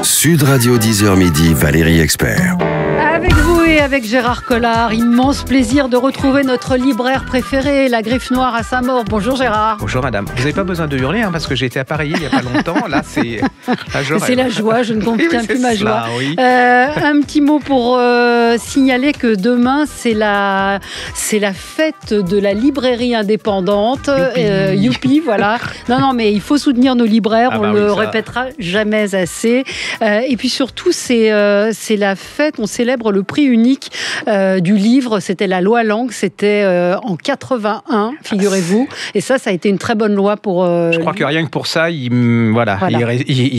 Sud Radio 10h midi, Valérie Expert. Avec vous et avec Gérard Collard, immense plaisir de retrouver notre libraire préféré, la Griffe Noire à Saint-Maur. Bonjour Gérard. Bonjour madame. Vous n'avez pas besoin de hurler parce que j'ai été appareillé il n'y a pas longtemps. Là, c'est la joie, je ne contiens plus ma joie. Oui. Un petit mot pour signaler que demain, c'est la fête de la librairie indépendante. Youpi, voilà. Non, mais il faut soutenir nos libraires, répétera jamais assez. Et puis surtout, c'est la fête, on célèbre le prix unique du livre. C'était la loi Lang, c'était en 81, figurez-vous. Et ça a été une très bonne loi pour... Je crois que rien que pour ça, il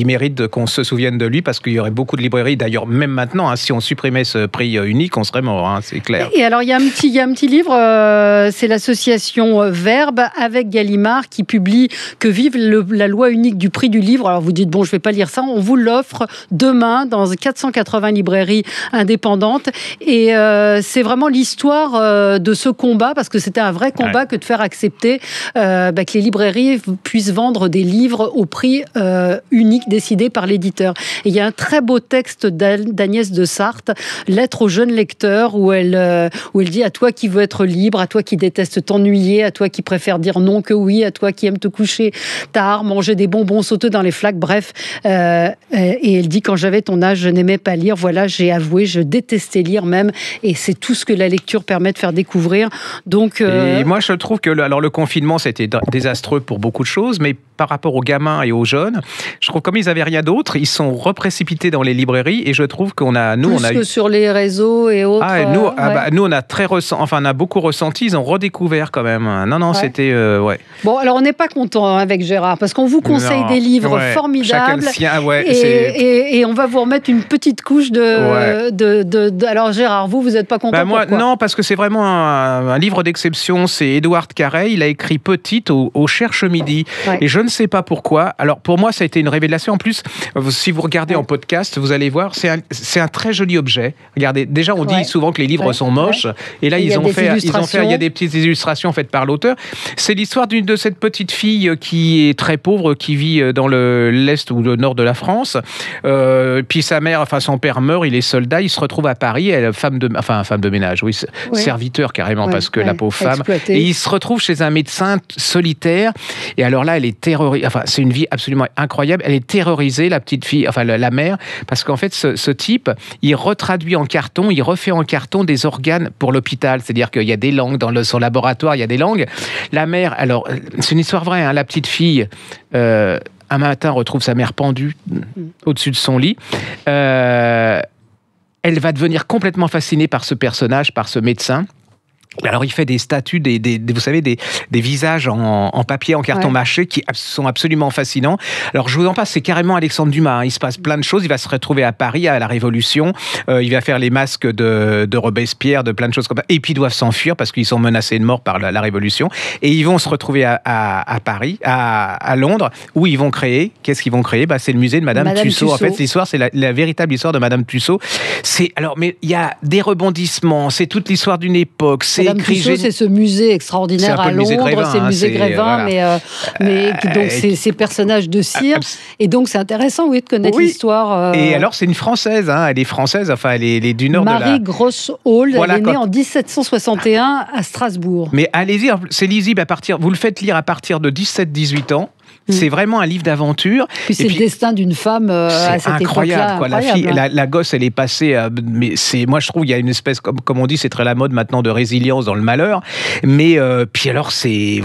mérite qu'on se souvienne de lui, parce qu'il y aurait beaucoup de librairies. D'ailleurs, même maintenant, si on supprimait ce prix unique, on serait mort, c'est clair. Et alors, il y a un petit livre, c'est l'association Verbe avec Gallimard qui publie Que vive la loi unique du prix du livre. Alors, vous dites, bon, je ne vais pas lire ça. On vous l'offre demain dans 480 librairies indépendantes. Et c'est vraiment l'histoire de ce combat, parce que c'était un vrai combat que de faire accepter que les librairies puissent vendre des livres au prix unique décidé par l'éditeur. Et il y a un très beau texte d'Agnès de Sarthe, Lettre aux jeunes lecteurs, où elle dit: à toi qui veux être libre, à toi qui déteste t'ennuyer, à toi qui préfère dire non que oui, à toi qui aime te coucher tard, manger des bonbons, sauter dans les flaques, bref. Et elle dit: quand j'avais ton âge, je n'aimais pas lire. Voilà, j'ai avoué, je détestais lire même. Et c'est tout ce que la lecture permet de faire découvrir. Donc, Et moi, je trouve que le confinement, c'était désastreux pour beaucoup de choses, mais par rapport aux gamins et aux jeunes, je trouve comme ils n'avaient rien d'autre, ils sont reprécipités dans les librairies, et je trouve qu'on a... sur les réseaux et autres. Nous, on a beaucoup ressenti, ils ont redécouvert quand même. C'était... Bon, alors on n'est pas content avec Gérard, parce qu'on vous conseille des livres formidables. Chacun le sien, et on va vous remettre une petite couche de... Alors Gérard, vous n'êtes pas content, pourquoi ? Non, parce que c'est vraiment un livre d'exception. C'est Édouard Carrey, il a écrit Petite au Cherche Midi. Et je ne sais pas pourquoi. Alors pour moi, ça a été une révélation. En plus, si vous regardez en podcast, vous allez voir, c'est un très joli objet. Regardez, déjà on dit souvent que les livres sont moches, et là il y a des petites illustrations faites par l'auteur. C'est l'histoire de cette petite fille qui est très pauvre, qui vit dans l'est ou le nord de la France. Puis son père meurt, il est soldat, il se retrouve à Paris, elle est femme de ménage, serviteur carrément, parce que la pauvre femme. Et il se retrouve chez un médecin solitaire. Et alors là, elle est terrorisée. C'est une vie absolument incroyable. Elle est terrorisée, la petite fille, la mère, parce qu'en fait, ce type, il retraduit en carton, il refait en carton des organes pour l'hôpital. C'est-à-dire qu'il y a des langues dans son laboratoire, il y a des langues. La mère, alors, c'est une histoire vraie, la petite fille, un matin, retrouve sa mère pendue au-dessus de son lit. Elle va devenir complètement fascinée par ce personnage, par ce médecin. Alors, il fait des statues, vous savez, des visages en papier, en carton mâché, qui sont absolument fascinants. Alors, je vous en passe, c'est carrément Alexandre Dumas. Il se passe plein de choses. Il va se retrouver à Paris, à la Révolution. Il va faire les masques de Robespierre, de plein de choses comme ça. Et puis, ils doivent s'enfuir parce qu'ils sont menacés de mort par la Révolution. Et ils vont se retrouver à Paris, à Londres, où ils vont créer... Qu'est-ce qu'ils vont créer ? C'est le musée de Madame Tussaud. En fait, l'histoire, c'est la véritable histoire de Madame Tussaud. Mais il y a des rebondissements. C'est toute l'histoire d'une époque. Madame Tussaud, c'est ce musée extraordinaire à Londres, c'est le musée Grévin, mais donc c'est ces personnages de cire, et donc c'est intéressant, de connaître l'histoire. Et alors c'est une Française, elle est française, elle est du nord de la... Marie Grosse-Hall, elle est née en 1761 à Strasbourg. Mais allez-y, c'est lisible vous le faites lire à partir de 17-18 ans. C'est vraiment un livre d'aventure. Puis c'est le destin d'une femme à cette incroyable, époque-là. La gosse, elle est passée. Mais moi, je trouve, il y a une espèce, comme on dit, c'est très la mode maintenant, de résilience dans le malheur. Mais puis alors, c'est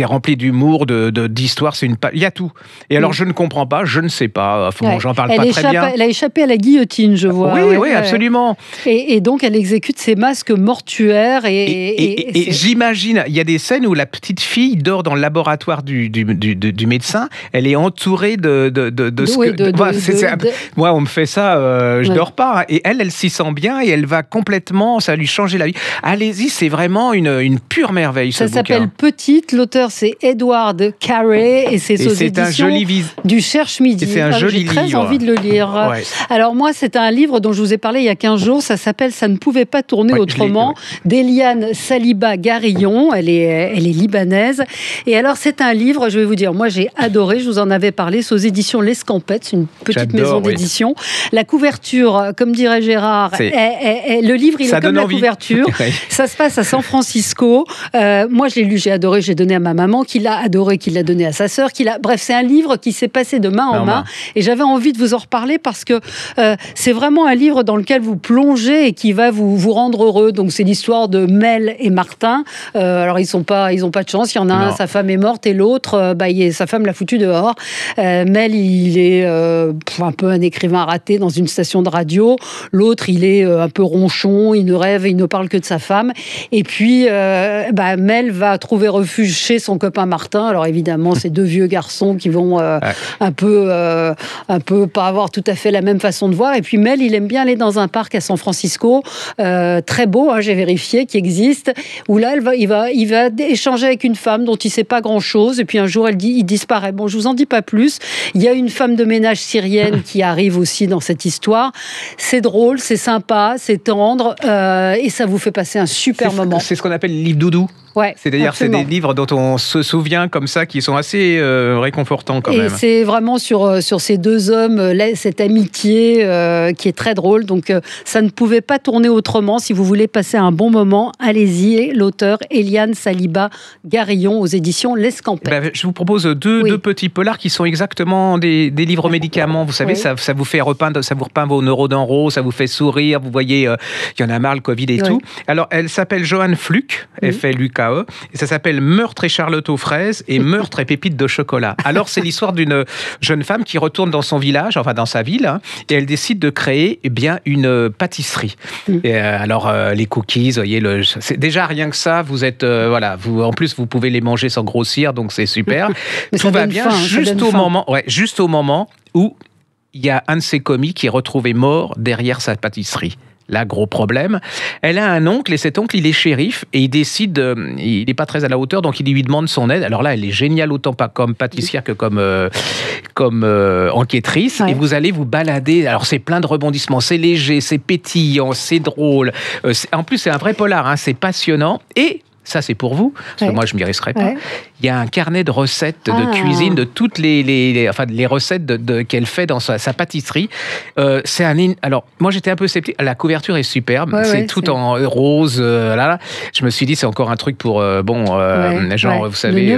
rempli d'humour, d'histoire. Il y a tout. Et alors, je ne comprends pas, je ne sais pas. J'en parle pas très bien. Elle a échappé à la guillotine, je vois. Oui, absolument. Et donc, elle exécute ses masques mortuaires. Et j'imagine, il y a des scènes où la petite fille dort dans le laboratoire du médecin, elle est entourée de ce que... Moi, on me fait ça, je dors pas. Et elle s'y sent bien, et elle va complètement... Ça va lui changer la vie. Allez-y, c'est vraiment une pure merveille, ce bouquin. Ça s'appelle Petite. L'auteur, c'est Édouard Carrey, et c'est aux éditions du Cherche Midi. C'est un joli livre. J'ai très envie de le lire. Ouais. Alors moi, c'est un livre dont je vous ai parlé il y a 15 jours. Ça s'appelle « Ça ne pouvait pas tourner autrement » d'Eliane Saliba Garillon. Elle est libanaise. Et alors, c'est un livre, je vais vous dire, moi, j'ai j'ai adoré, je vous en avais parlé, c'est aux éditions L'Escampette, c'est une petite maison d'édition. La couverture, comme dirait Gérard, le livre, il est comme la couverture. Ça se passe à San Francisco. Moi, je l'ai lu, j'ai adoré, j'ai donné à ma maman, qui l'a adoré, qui l'a donné à sa sœur. Bref, c'est un livre qui s'est passé de main en main. Et j'avais envie de vous en reparler parce que c'est vraiment un livre dans lequel vous plongez et qui va vous rendre heureux. Donc, c'est l'histoire de Mel et Martin. Alors, ils n'ont pas de chance. Il y en a un, sa femme est morte, et l'autre, sa femme l'a foutu dehors. Mel, il est un peu un écrivain raté dans une station de radio. L'autre, il est un peu ronchon, il ne rêve et il ne parle que de sa femme. Et puis, Mel va trouver refuge chez son copain Martin. Alors, évidemment, c'est deux vieux garçons qui vont un peu pas avoir tout à fait la même façon de voir. Et puis, Mel, il aime bien aller dans un parc à San Francisco, très beau, j'ai vérifié, qui existe, où là, il va échanger avec une femme dont il ne sait pas grand-chose. Et puis, un jour, il disparaît. Bon, je ne vous en dis pas plus. Il y a une femme de ménage syrienne qui arrive aussi dans cette histoire. C'est drôle, c'est sympa, c'est tendre, et ça vous fait passer un super moment. C'est ce qu'on appelle le livre doudou. Ouais, c'est-à-dire c'est des livres dont on se souvient comme ça, qui sont assez réconfortants quand même. Et c'est vraiment sur ces deux hommes, cette amitié qui est très drôle. Donc ça ne pouvait pas tourner autrement. Si vous voulez passer un bon moment, allez-y. L'auteur Eliane Saliba-Garillon aux éditions L'Escampette. Je vous propose deux petits polars qui sont exactement des livres médicaments. Vous savez, ça vous fait ça vous repeint vos neurones en rose, ça vous fait sourire. Vous voyez, il y en a marre, le Covid et tout. Alors, elle s'appelle Joanne Fluck, F-L-U-K. Et ça s'appelle Meurtre et Charlotte aux fraises et Meurtre et pépites de chocolat. Alors, c'est l'histoire d'une jeune femme qui retourne dans son village, enfin dans sa ville, et elle décide de créer une pâtisserie. Et, les cookies, vous voyez, c'est déjà rien que ça, vous êtes, en plus, vous pouvez les manger sans grossir, donc c'est super. Tout va bien juste au moment où il y a un de ses commis qui est retrouvé mort derrière sa pâtisserie. Là, gros problème. Elle a un oncle, et cet oncle, il est shérif, et il décide, il n'est pas très à la hauteur, donc il lui demande son aide. Alors là, elle est géniale, autant pas comme pâtissière que comme enquêtrice. Ouais. Et vous allez vous balader. Alors, c'est plein de rebondissements. C'est léger, c'est pétillant, c'est drôle. En plus, c'est un vrai polar, c'est passionnant. Et ça, c'est pour vous, parce que moi, je ne m'y risquerai pas. Il y a un carnet de recettes de cuisine de toutes les recettes qu'elle fait dans sa pâtisserie. Alors, moi, j'étais un peu sceptique. La couverture est superbe. C'est tout en rose. Je me suis dit, c'est encore un truc pour, vous savez...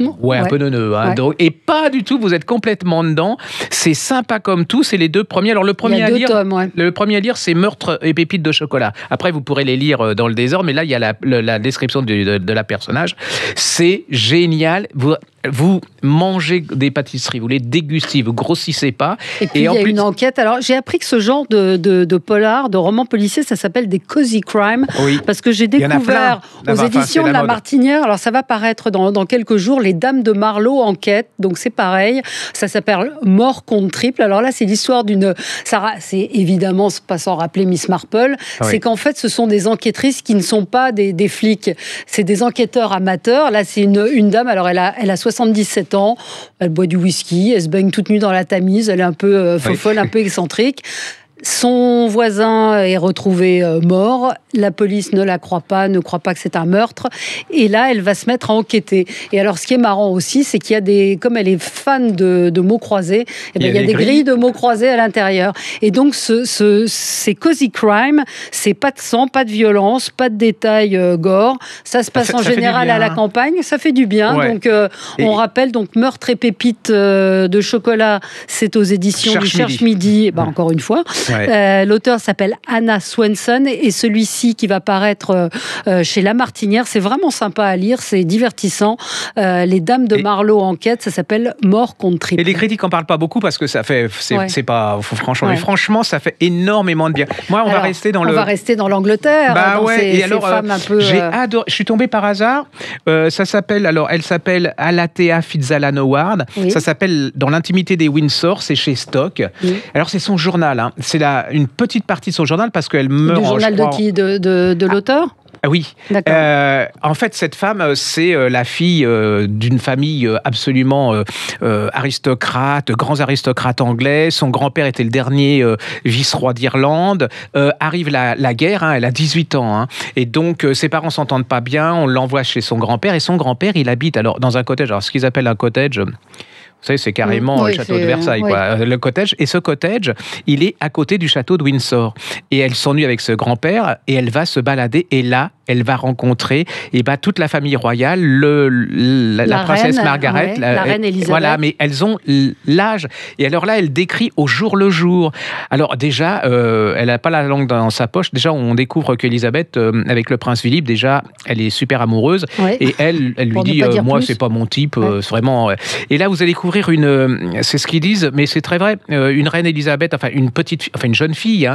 un peu neuneux. Et pas du tout, vous êtes complètement dedans. C'est sympa comme tout. C'est les deux premiers. Alors, le premier à lire, c'est Meurtre et pépites de chocolat. Après, vous pourrez les lire dans le désordre, mais là, il y a la description de la personnage. C'est génial. Vous mangez des pâtisseries, vous les dégustez, vous grossissez pas. Et puis, il y a une enquête. Alors, j'ai appris que ce genre de polar, de roman policier, ça s'appelle des cozy crime. Oui. Parce que j'ai découvert aux éditions de La Martinière, alors ça va paraître dans quelques jours, Les Dames de Marlowe enquête. Donc, c'est pareil. Ça s'appelle Mort contre triple. Alors là, c'est l'histoire d'une... C'est évidemment, pas sans rappeler Miss Marple. Oui. C'est qu'en fait, ce sont des enquêtrices qui ne sont pas des flics. C'est des enquêteurs amateurs. Là, c'est une dame. Alors, elle a 77 ans, elle boit du whisky, elle se baigne toute nue dans la Tamise, elle est un peu folle, un peu excentrique. Son voisin est retrouvé mort. La police ne croit pas que c'est un meurtre. Et là, elle va se mettre à enquêter. Et alors, ce qui est marrant aussi, c'est qu'il y a comme elle est fan de mots croisés, il y a des grilles de mots croisés à l'intérieur. Et donc, c'est cozy crime, c'est pas de sang, pas de violence, pas de détails gore. Ça se passe en général à la campagne. Ça fait du bien. Ouais. Donc, on rappelle, Meurtre et pépites de chocolat, c'est aux éditions du Cherche Midi. Encore une fois. Ouais. L'auteur s'appelle Anna Swenson et celui-ci qui va paraître chez La Martinière, c'est vraiment sympa à lire, c'est divertissant. Les Dames de Marlowe enquête, ça s'appelle Mort contre triple. Et les critiques en parlent pas beaucoup parce que ça fait, c'est pas franchement, mais franchement, ça fait énormément de bien. Moi, on va rester dans l'Angleterre. Et alors, j'ai adoré. Je suis tombé par hasard. Elle s'appelle Alathea Fitzalan Howard. Oui. Ça s'appelle Dans l'intimité des Windsor. C'est chez Stock. Oui. Alors, c'est son journal. C'est une petite partie de son journal parce qu'elle meurt. Du journal de qui ? De l'auteur ? Oui. En fait, cette femme, c'est la fille d'une famille absolument aristocrate, grands aristocrates anglais. Son grand-père était le dernier vice-roi d'Irlande. Arrive la guerre, elle a 18 ans. Et donc, ses parents s'entendent pas bien. On l'envoie chez son grand-père. Et son grand-père, il habite alors dans un cottage. Alors, ce qu'ils appellent un cottage... Vous savez, c'est carrément le château de Versailles, quoi. Le cottage. Et ce cottage, il est à côté du château de Windsor. Et elle s'ennuie avec ce grand-père et elle va se balader. Et là, elle va rencontrer toute la famille royale, la princesse reine, Margaret, la reine Elisabeth. Voilà, mais elles ont l'âge. Et alors là, elle décrit au jour le jour. Alors déjà, elle n'a pas la langue dans sa poche. Déjà, on découvre qu'Elisabeth, avec le prince Philippe, déjà, elle est super amoureuse. Ouais. Et elle lui dit, moi, c'est pas mon type, c'est vraiment... Et là, vous allez découvrir c'est ce qu'ils disent, mais c'est très vrai, une reine Elisabeth, une jeune fille,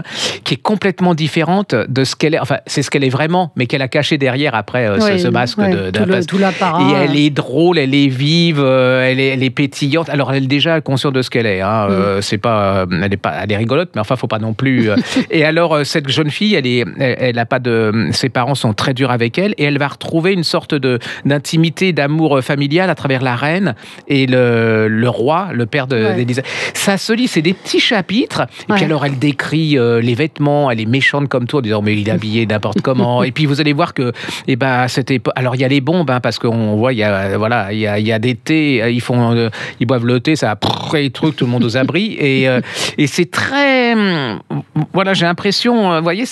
qui est complètement différente de ce qu'elle est. Enfin, c'est ce qu'elle est vraiment, mais qu'elle a caché derrière après ce masque tout l'apparat. Et elle est drôle, elle est vive, elle est pétillante. Alors, elle est déjà consciente de ce qu'elle est. C'est pas, elle est rigolote, mais enfin, faut pas non plus. Et alors, cette jeune fille, elle a pas de. Ses parents sont très durs avec elle, et elle va retrouver une sorte d'intimité, d'amour familial à travers la reine et le roi, le père d'Elisabeth. Ça se lit, c'est des petits chapitres. Et puis alors, elle décrit les vêtements, elle est méchante comme tout, en disant, mais il est habillé n'importe comment. Et puis, vous allez voir que, alors, il y a les bombes, parce qu'on voit, il y a des thés, ils boivent le thé, ça a les trucs, tout le monde aux abris. Et c'est très... Voilà, j'ai l'impression, vous voyez,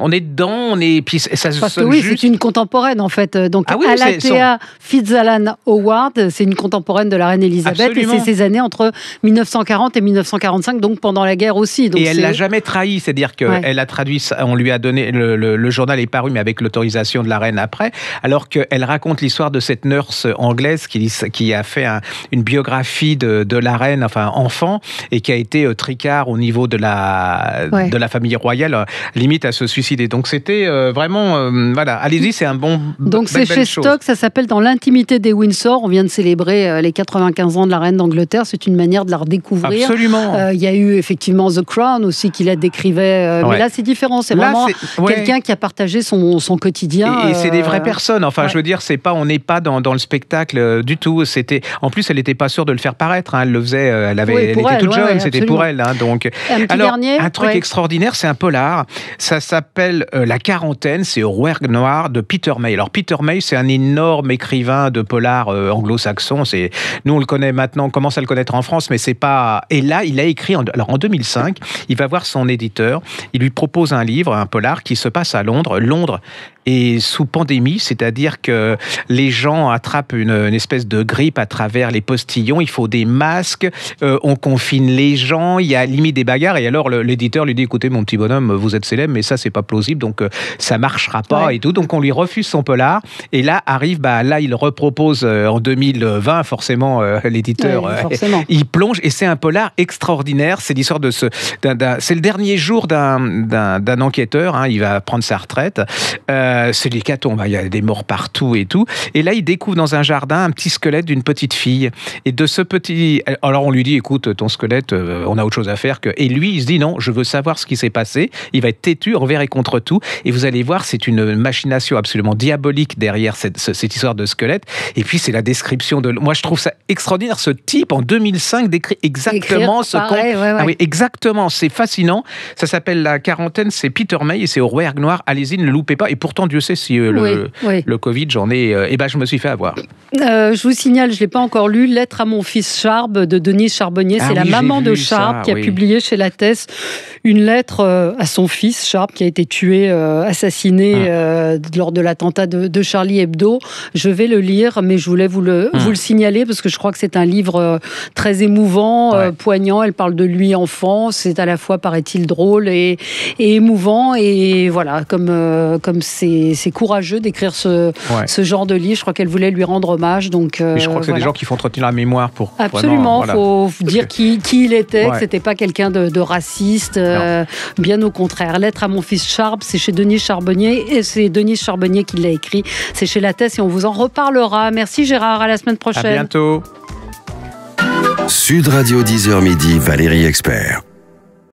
on est dedans, puis ça se... Parce que oui, c'est une contemporaine, en fait. Donc, Alathea Fitzalan Howard, c'est une contemporaine de la reine Elisabeth. Absolument. Et c'est ces années entre 1940 et 1945, donc pendant la guerre aussi. Donc et elle l'a jamais trahi, c'est-à-dire qu'elle a traduit, on lui a donné, le journal est paru, mais avec l'autorisation de la reine après, alors qu'elle raconte l'histoire de cette nurse anglaise qui a fait une biographie de la reine, enfin enfant, et qui a été tricard au niveau de la famille royale, limite à se suicider. Donc c'était vraiment, voilà, allez-y, c'est un bon... Donc c'est chez Stock, ça s'appelle Dans l'intimité des Windsor, on vient de célébrer les 95 ans de la reine d'Angleterre, c'est une manière de la redécouvrir. Absolument. Il y a eu effectivement The Crown aussi qui la décrivait, mais là c'est différent, c'est vraiment quelqu'un qui a partagé son quotidien. Et c'est des vraies personnes, enfin je veux dire, on n'est pas dans le spectacle du tout. En plus, elle n'était pas sûre de le faire paraître, elle le faisait, elle était toute jeune, c'était pour elle. Donc, un truc extraordinaire, c'est un polar, ça s'appelle La Quarantaine, c'est au Rouergue Noir de Peter May. Alors Peter May, c'est un énorme écrivain de polar anglo-saxon, nous on le connaît maintenant, on commence à le connaître en France, mais c'est pas... Et là, il a écrit, en 2005, il va voir son éditeur, il lui propose un livre, un polar, qui se passe à Londres. Londres est sous pandémie, c'est-à-dire que les gens attrapent une espèce de grippe à travers les postillons, il faut des masques, on confine les gens, il y a limite des bagarres, et alors l'éditeur lui dit, écoutez mon petit bonhomme, vous êtes célèbre, mais ça c'est pas plausible, donc ça marchera pas et tout, donc on lui refuse son polar, et là arrive, là il repropose en 2020, forcément l'éditeur, il plonge, et c'est un polar extraordinaire, c'est l'histoire de c'est le dernier jour d'un enquêteur, il va prendre sa retraite, c'est l'hécatombe, il y a des morts partout et tout. Et là, il découvre dans un jardin un petit squelette d'une petite fille. Et de ce petit... Alors, on lui dit, écoute, ton squelette, on a autre chose à faire que... Et lui, il se dit, non, je veux savoir ce qui s'est passé. Il va être têtu, envers et contre tout. Et vous allez voir, c'est une machination absolument diabolique derrière cette histoire de squelette. Et puis, c'est la description de... Moi, je trouve ça extraordinaire. Ce type, en 2005, décrit exactement ce qu'on... oui, exactement. C'est fascinant. Ça s'appelle La Quarantaine. C'est Peter May et c'est au Rouergue Noir. Allez-y, ne le loupez pas. Et pourtant, Dieu sait si le Covid, j'en ai... je me suis fait avoir. Je vous signale, je ne l'ai pas encore lu, Lettre à mon fils Charb de Denise Charbonnier. C'est la maman de Charb qui a publié chez Lattès une lettre à son fils Charb qui a été tué, assassiné lors de l'attentat de Charlie Hebdo. Je vais le lire, mais je voulais vous le signaler parce que je crois que c'est un livre très émouvant, poignant. Elle parle de lui enfant. C'est à la fois, paraît-il, drôle et émouvant. Et voilà, comme c'est courageux d'écrire ce genre de livre. Je crois qu'elle voulait lui rendre hommage. Donc, et je crois que c'est des gens qui font entretenir la mémoire pour... Absolument, il faut dire qui il était, que c'était pas quelqu'un de raciste, bien au contraire. Lettre à mon fils Charb, c'est chez Denise Charbonnier, et c'est Denise Charbonnier qui l'a écrit. C'est chez Lattès et on vous en reparlera. Merci Gérard, à la semaine prochaine. À bientôt. Sud Radio 10h midi, Valérie Expert.